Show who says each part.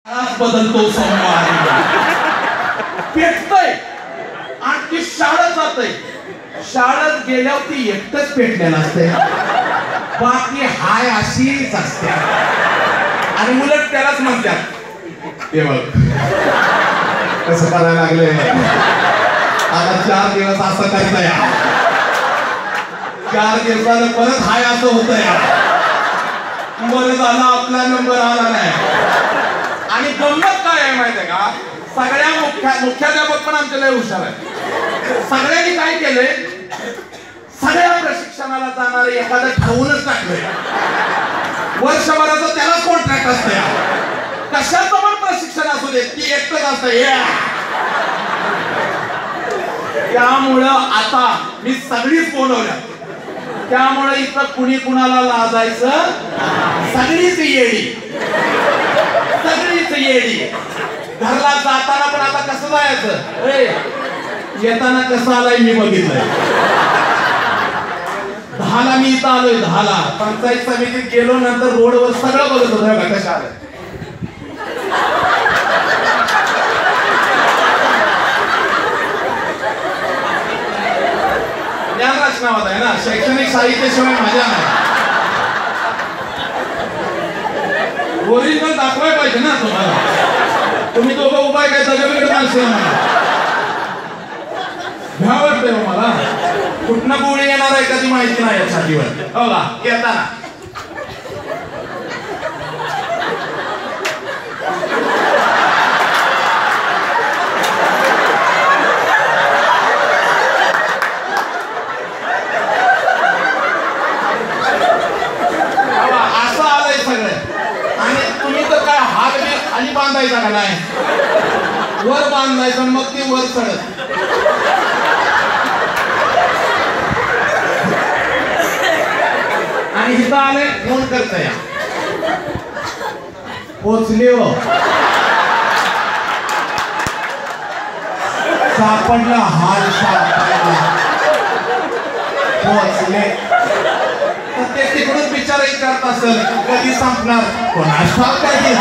Speaker 1: बदलतो सोमवारी पेटतय आणखी शाळेत जातय. शाळेत गेल्यावर ती एकटच पेटलेलं असते, बाकी हाय अशीच असते. आणि उलट त्यालाच म्हणतात ते बघ कसं करायला लागले. आता 4 दिवस असं करता या, 4 दिवसानं परत हाय असं होत या. बरं झालं आपला नंबर आला नाही. आणि गंमत काय आहे माहितीये का, सगळ्या मुख्याध्यापक पण आमचे लय हुशार आहे. सगळ्यांनी काय केलंय, सगळ्या प्रशिक्षणाला जाणारे एखादं ठरवूनच टाकलंय. वर्षभराचं त्यालाच कॉन्ट्रॅक्ट असतं. कशाचं पण प्रशिक्षण असू दे ती एकटंच असतं. त्यामुळं आता मी सगळीच बोलवल्या. त्यामुळे इथं कुणी कुणाला लाजायचं, सगळीच येडी, सगळीच येडी. घरला जाताना पण आता कसं जायचं, येताना कसं आलाय मी बघितलंय. 10ला मी इथं आलोय, 10ला पंचायत समितीत गेलो, नंतर रोडवर सगळं बघत होतं का कशा आलंय. ज्ञान रचनावत आहे ना, शैक्षणिक साहित्याशिवाय मजा नाही. ओरिजिनल दाखवाय पाहिजे ना तुम्हाला. तुम्ही दोघं उभा काय दगडीकडे माणसं भ्या वाटतंय मला. कुठनं गोळी येणार आहे कधी माहिती नाही या छातीवर. बघा येताना असं आलंय सगळं. आणि तुम्ही तर काय हात बी खाली बांधायचा का नाही, वर बांधायचं मग ती वर चढत. आणि इथं आले फोन करता या पोचले हो, सापडला हाल सापडला पोचले. तर ते तिकडून बिचारा विचारत असेल कधी संपणार, कोणाला कधी